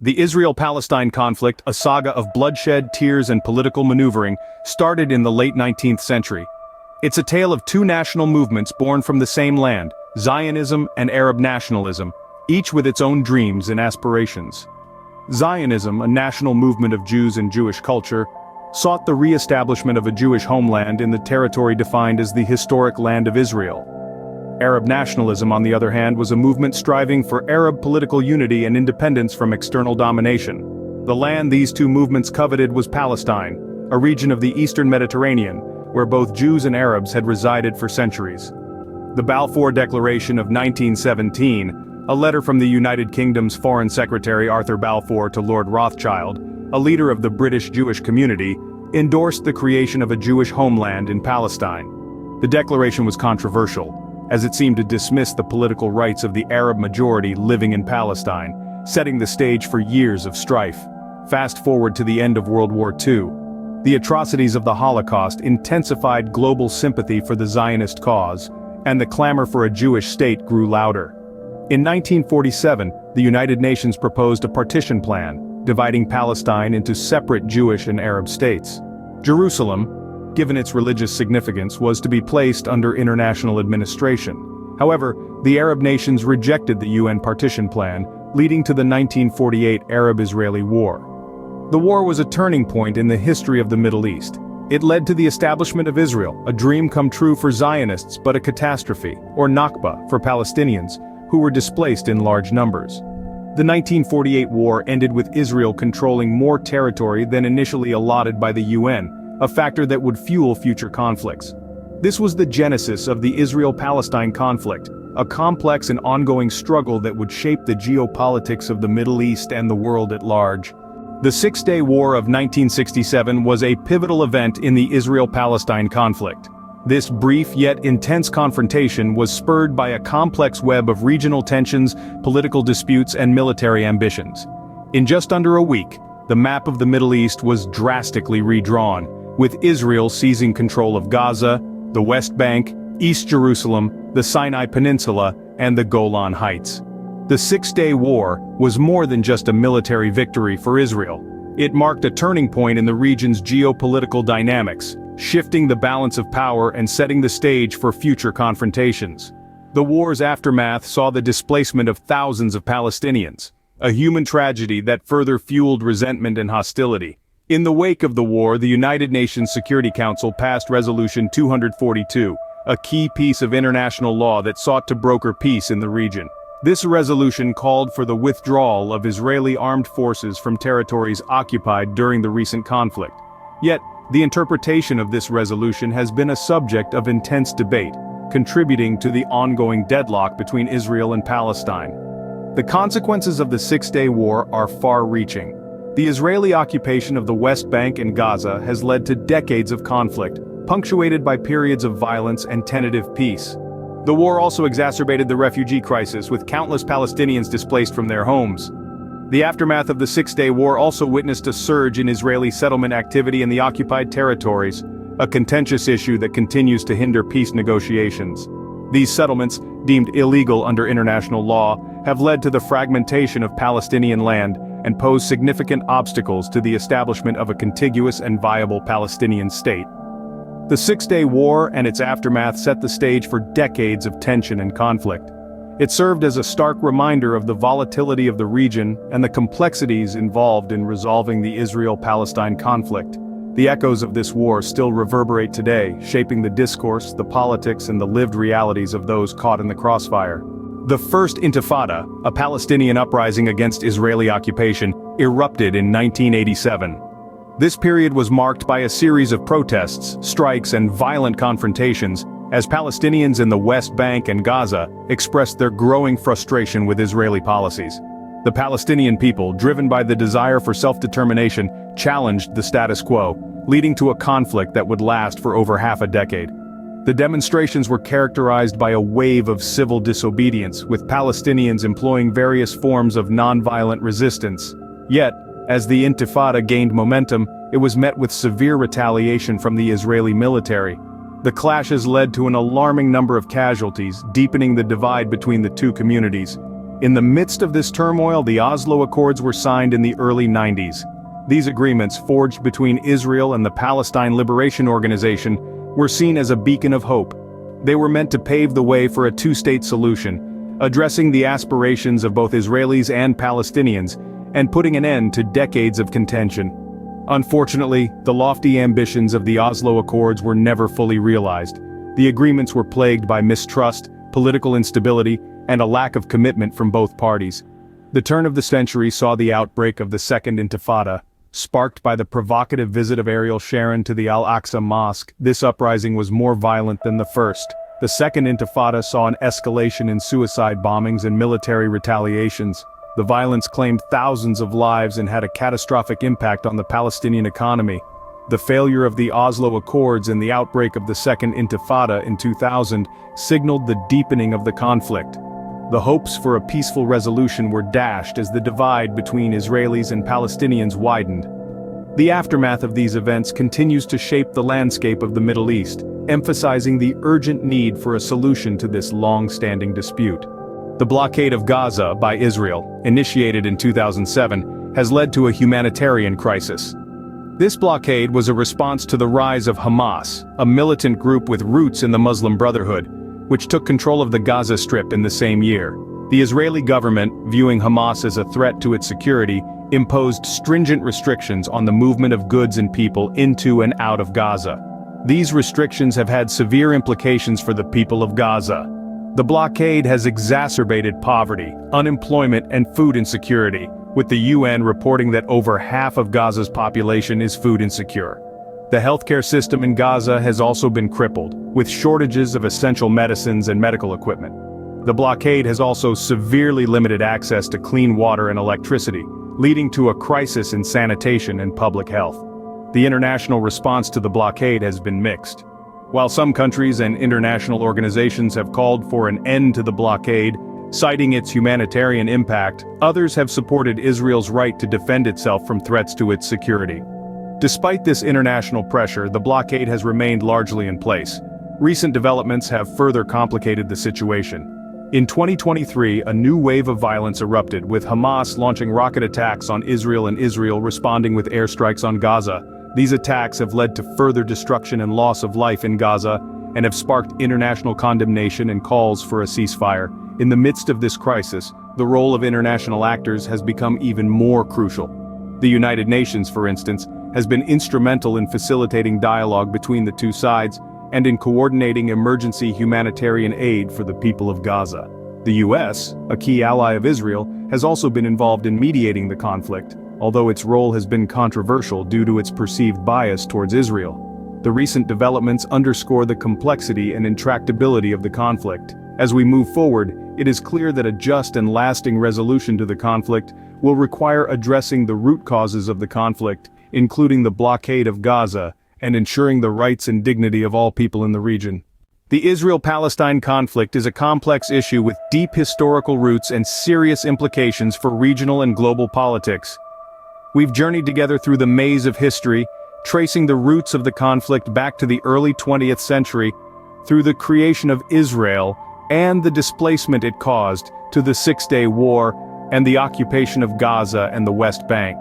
The Israel-Palestine conflict, a saga of bloodshed, tears, and political maneuvering, started in the late 19th century. It's a tale of two national movements born from the same land, Zionism and Arab nationalism, each with its own dreams and aspirations. Zionism, a national movement of Jews and Jewish culture, sought the re-establishment of a Jewish homeland in the territory defined as the historic Land of Israel. Arab nationalism, on the other hand, was a movement striving for Arab political unity and independence from external domination. The land these two movements coveted was Palestine, a region of the eastern Mediterranean, where both Jews and Arabs had resided for centuries. The Balfour Declaration of 1917, a letter from the United Kingdom's Foreign Secretary Arthur Balfour to Lord Rothschild, a leader of the British Jewish community, endorsed the creation of a Jewish homeland in Palestine. The declaration was controversial, as it seemed to dismiss the political rights of the Arab majority living in Palestine, setting the stage for years of strife. Fast forward to the end of World War II. The atrocities of the Holocaust intensified global sympathy for the Zionist cause, and the clamor for a Jewish state grew louder. In 1947, the United Nations proposed a partition plan, dividing Palestine into separate Jewish and Arab states. Jerusalem, given its religious significance, was to be placed under international administration. However, the Arab nations rejected the UN partition plan, leading to the 1948 Arab-Israeli War. The war was a turning point in the history of the Middle East. It led to the establishment of Israel, a dream come true for Zionists but a catastrophe, or Nakba, for Palestinians, who were displaced in large numbers. The 1948 war ended with Israel controlling more territory than initially allotted by the UN, a factor that would fuel future conflicts. This was the genesis of the Israel-Palestine conflict, a complex and ongoing struggle that would shape the geopolitics of the Middle East and the world at large. The Six-Day War of 1967 was a pivotal event in the Israel-Palestine conflict. This brief yet intense confrontation was spurred by a complex web of regional tensions, political disputes, and military ambitions. In just under a week, the map of the Middle East was drastically redrawn, with Israel seizing control of Gaza, the West Bank, East Jerusalem, the Sinai Peninsula, and the Golan Heights. The Six-Day War was more than just a military victory for Israel. It marked a turning point in the region's geopolitical dynamics, shifting the balance of power and setting the stage for future confrontations. The war's aftermath saw the displacement of thousands of Palestinians, a human tragedy that further fueled resentment and hostility. In the wake of the war, the United Nations Security Council passed Resolution 242, a key piece of international law that sought to broker peace in the region. This resolution called for the withdrawal of Israeli armed forces from territories occupied during the recent conflict. Yet, the interpretation of this resolution has been a subject of intense debate, contributing to the ongoing deadlock between Israel and Palestine. The consequences of the Six-Day War are far-reaching. The Israeli occupation of the West Bank and Gaza has led to decades of conflict, punctuated by periods of violence and tentative peace. The war also exacerbated the refugee crisis, with countless Palestinians displaced from their homes. The aftermath of the Six-Day War also witnessed a surge in Israeli settlement activity in the occupied territories, a contentious issue that continues to hinder peace negotiations. These settlements, deemed illegal under international law, have led to the fragmentation of Palestinian land and pose significant obstacles to the establishment of a contiguous and viable Palestinian state. The Six-Day War and its aftermath set the stage for decades of tension and conflict. It served as a stark reminder of the volatility of the region and the complexities involved in resolving the Israel-Palestine conflict. The echoes of this war still reverberate today, shaping the discourse, the politics, and the lived realities of those caught in the crossfire. The First Intifada, a Palestinian uprising against Israeli occupation, erupted in 1987. This period was marked by a series of protests, strikes, and violent confrontations, as Palestinians in the West Bank and Gaza expressed their growing frustration with Israeli policies. The Palestinian people, driven by the desire for self-determination, challenged the status quo, leading to a conflict that would last for over half a decade. The demonstrations were characterized by a wave of civil disobedience, with Palestinians employing various forms of nonviolent resistance. Yet, as the Intifada gained momentum, it was met with severe retaliation from the Israeli military. The clashes led to an alarming number of casualties, deepening the divide between the two communities. In the midst of this turmoil, the Oslo Accords were signed in the early 90s. These agreements, forged between Israel and the Palestine Liberation Organization, were seen as a beacon of hope. They were meant to pave the way for a two-state solution, addressing the aspirations of both Israelis and Palestinians, and putting an end to decades of contention. Unfortunately, the lofty ambitions of the Oslo Accords were never fully realized. The agreements were plagued by mistrust, political instability, and a lack of commitment from both parties. The turn of the century saw the outbreak of the Second Intifada. Sparked by the provocative visit of Ariel Sharon to the Al-Aqsa Mosque, this uprising was more violent than the first. The Second Intifada saw an escalation in suicide bombings and military retaliations. The violence claimed thousands of lives and had a catastrophic impact on the Palestinian economy. The failure of the Oslo Accords and the outbreak of the Second Intifada in 2000 signaled the deepening of the conflict. The hopes for a peaceful resolution were dashed as the divide between Israelis and Palestinians widened. The aftermath of these events continues to shape the landscape of the Middle East, emphasizing the urgent need for a solution to this long-standing dispute. The blockade of Gaza by Israel, initiated in 2007, has led to a humanitarian crisis. This blockade was a response to the rise of Hamas, a militant group with roots in the Muslim Brotherhood, which took control of the Gaza Strip in the same year. The Israeli government, viewing Hamas as a threat to its security, imposed stringent restrictions on the movement of goods and people into and out of Gaza. These restrictions have had severe implications for the people of Gaza. The blockade has exacerbated poverty, unemployment, and food insecurity, with the UN reporting that over half of Gaza's population is food insecure. The healthcare system in Gaza has also been crippled, with shortages of essential medicines and medical equipment. The blockade has also severely limited access to clean water and electricity, leading to a crisis in sanitation and public health. The international response to the blockade has been mixed. While some countries and international organizations have called for an end to the blockade, citing its humanitarian impact, others have supported Israel's right to defend itself from threats to its security. Despite this international pressure, the blockade has remained largely in place. Recent developments have further complicated the situation. In 2023, a new wave of violence erupted, with Hamas launching rocket attacks on Israel and Israel responding with airstrikes on Gaza. These attacks have led to further destruction and loss of life in Gaza, and have sparked international condemnation and calls for a ceasefire. In the midst of this crisis, the role of international actors has become even more crucial. The United Nations, for instance, has been instrumental in facilitating dialogue between the two sides, and in coordinating emergency humanitarian aid for the people of Gaza. The US, a key ally of Israel, has also been involved in mediating the conflict, although its role has been controversial due to its perceived bias towards Israel. The recent developments underscore the complexity and intractability of the conflict. As we move forward, it is clear that a just and lasting resolution to the conflict will require addressing the root causes of the conflict, including the blockade of Gaza, and ensuring the rights and dignity of all people in the region. The Israel-Palestine conflict is a complex issue with deep historical roots and serious implications for regional and global politics. We've journeyed together through the maze of history, tracing the roots of the conflict back to the early 20th century, through the creation of Israel and the displacement it caused, to the Six-Day War and the occupation of Gaza and the West Bank.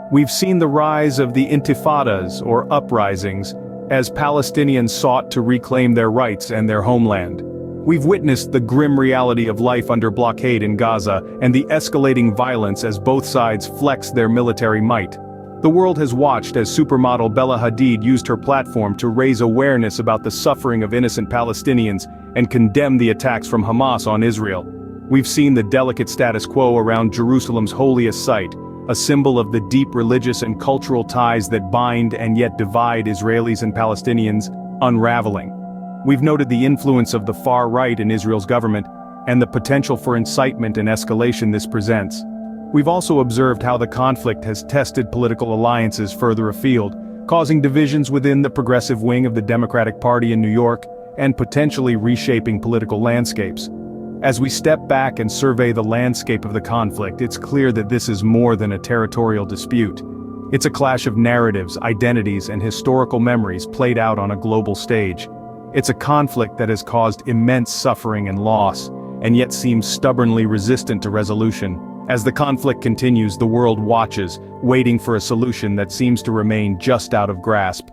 We've seen the rise of the intifadas, or uprisings, as Palestinians sought to reclaim their rights and their homeland. We've witnessed the grim reality of life under blockade in Gaza and the escalating violence as both sides flex their military might. The world has watched as supermodel Bella Hadid used her platform to raise awareness about the suffering of innocent Palestinians and condemn the attacks from Hamas on Israel. We've seen the delicate status quo around Jerusalem's holiest site, a symbol of the deep religious and cultural ties that bind and yet divide Israelis and Palestinians, unraveling. We've noted the influence of the far right in Israel's government, and the potential for incitement and escalation this presents. We've also observed how the conflict has tested political alliances further afield, causing divisions within the progressive wing of the Democratic Party in New York, and potentially reshaping political landscapes. As we step back and survey the landscape of the conflict, it's clear that this is more than a territorial dispute. It's a clash of narratives, identities, and historical memories played out on a global stage. It's a conflict that has caused immense suffering and loss, and yet seems stubbornly resistant to resolution. As the conflict continues, the world watches, waiting for a solution that seems to remain just out of grasp.